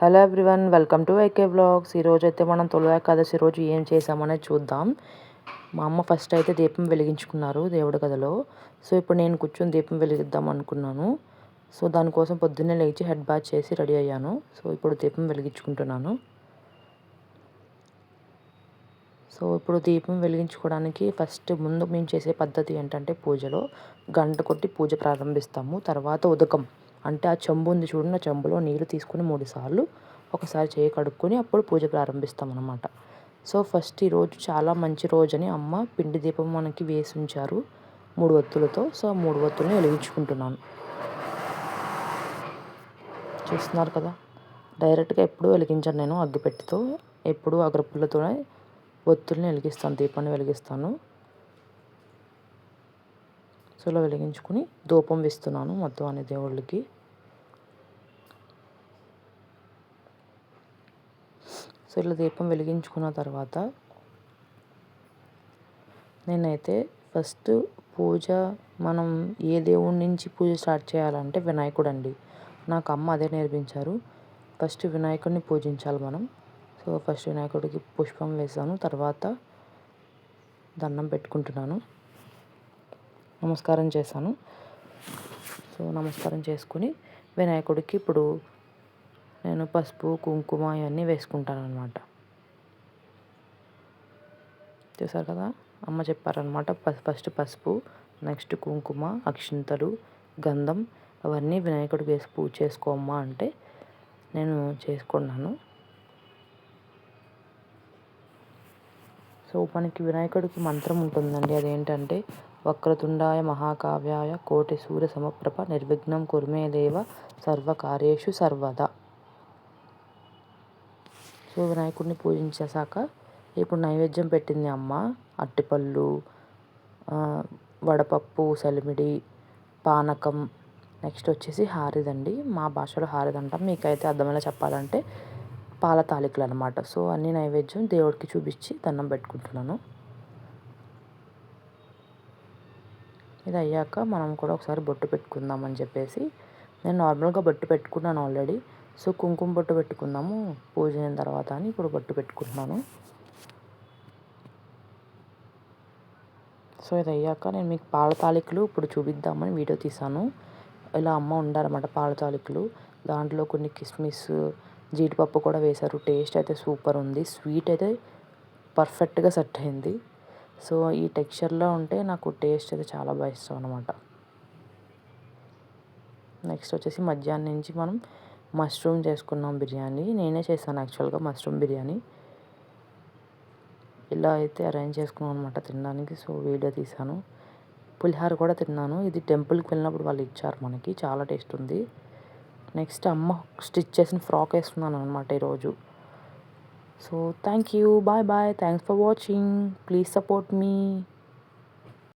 Hello everyone, welcome to IK vlogs. ఈరోజు అయితే మనం తొలి ఏకాదశి రోజు ఏం చేసామనేది చూద్దాం. మా అమ్మ ఫస్ట్ అయితే దీపం వెలిగించుకున్నారు దేవుడి గదిలో. సో ఇప్పుడు నేను కూర్చొని దీపం వెలిగిద్దాం అనుకున్నాను. సో దానికోసం పొద్దున్నే లేచి హెడ్ బాత్ చేసి రెడీ అయ్యాను. సో ఇప్పుడు దీపం వెలిగించుకుంటున్నాను. సో ఇప్పుడు దీపం వెలిగించుకోవడానికి ఫస్ట్ ముందు మేము చేసే పద్ధతి ఏంటంటే, పూజలో గంట కొట్టి పూజ ప్రారంభిస్తాము. తర్వాత ఉదకం అంటే ఆ చెంబు ఉంది చూడండి, ఆ చెంబులో నీళ్ళు తీసుకుని 3 సార్లు ఒకసారి చేయి కడుక్కొని అప్పుడు పూజ ప్రారంభిస్తాం అన్నమాట. సో ఫస్ట్ ఈరోజు చాలా మంచి రోజని అమ్మ పిండి దీపం మనకి వేసి ఉంచారు 3 ఒత్తులతో. సో 3 ఒత్తుల్ని వెలిగించుకుంటున్నాను. చూస్తున్నారు కదా, డైరెక్ట్గా ఎప్పుడూ వెలిగించాను నేను అగ్గిపెట్టితో. ఎప్పుడూ అగరపుల్లతోనే ఒత్తుల్ని వెలిగిస్తాను, దీపాన్ని వెలిగిస్తాను. సో ఇలా వెలిగించుకుని ధూపం వేస్తున్నాను మొత్తం అన్ని దేవుళ్ళకి. సో ఇలా దీపం వెలిగించుకున్న తర్వాత నేనైతే ఫస్ట్ పూజ, మనం ఏ దేవుడి నుంచి పూజ స్టార్ట్ చేయాలంటే వినాయకుడు అండి. నాకు అమ్మ అదే నేర్పించారు. ఫస్ట్ వినాయకుడిని పూజించాలి మనం. సో ఫస్ట్ వినాయకుడికి పుష్పం వేసాను, తర్వాత దండం పెట్టుకుంటున్నాను, నమస్కారం చేశాను. సో నమస్కారం చేసుకుని వినాయకుడికి ఇప్పుడు నేను పసుపు కుంకుమ ఇవన్నీ వేసుకుంటాను అనమాట. చూసారు కదా, అమ్మ చెప్పారనమాట. ఫస్ట్ పసుపు, నెక్స్ట్ కుంకుమ, అక్షింతలు, గంధం అవన్నీ వినాయకుడికి వేసి పూజ చేసుకోమ్మా అంటే నేను చేసుకున్నాను. సో మనకి వినాయకుడికి మంత్రం ఉంటుందండి. అదేంటంటే, వక్రతుండాయ మహాకావ్యాయ కోటి సూర్య సమప్రభ నిర్విఘ్నం కుర్మే దేవ సర్వకార్యేషు సర్వదా. సో వినాయకుడిని పూజించేశాక ఇప్పుడు నైవేద్యం పెట్టింది అమ్మ. అరటిపళ్ళు, వడపప్పు, సలిమిడి, పానకం, నెక్స్ట్ వచ్చేసి హారిదండి. మా భాషలో హారిదంటాం, మీకైతే అర్థమయ్యేలా చెప్పాలంటే పాల తాలికలు అనమాట. సో అన్ని నైవేద్యం దేవుడికి చూపించి దండం పెట్టుకుంటున్నాను. ఇది అయ్యాక మనం కూడా ఒకసారి బొట్టు పెట్టుకుందామని చెప్పేసి నేను నార్మల్గా బొట్టు పెట్టుకున్నాను ఆల్రెడీ. సో కుంకుమ బొట్టు పెట్టుకుందాము పూజ అయిన తర్వాత అని ఇప్పుడు బొట్టు పెట్టుకుంటున్నాను. సో ఇది అయ్యాక నేను మీకు పాల తాలికలు ఇప్పుడు చూపిద్దామని వీడియో తీసాను. ఇలా అమ్మ ఉండాలన్నమాట పాల తాలికలు. దాంట్లో కొన్ని కిస్మిస్, జీడిపప్పు కూడా వేశారు. టేస్ట్ అయితే సూపర్ ఉంది. స్వీట్ అయితే పర్ఫెక్ట్గా సెట్ అయింది. సో ఈ టెక్స్చర్లో ఉంటే నాకు టేస్ట్ అయితే చాలా బాగా ఇష్టం అనమాట. నెక్స్ట్ వచ్చేసి మధ్యాహ్నం నుంచి మనం మష్రూమ్ చేసుకున్నాం బిర్యానీ. నేనే చేశాను యాక్చువల్గా మష్రూమ్ బిర్యానీ. ఇలా అయితే అరేంజ్ చేసుకున్నాం అనమాట తినడానికి. సో వీడియో తీశాను. పులిహోర కూడా తిన్నాను. ఇది టెంపుల్కి వెళ్ళినప్పుడు వాళ్ళు ఇచ్చారు మనకి, చాలా టేస్ట్ ఉంది. నెక్స్ట్ అమ్మ స్టిచ్ చేసిన ఫ్రాక్ వేసుకున్నాను అనమాట ఈరోజు. So thank you, bye bye, thanks for watching, please support me.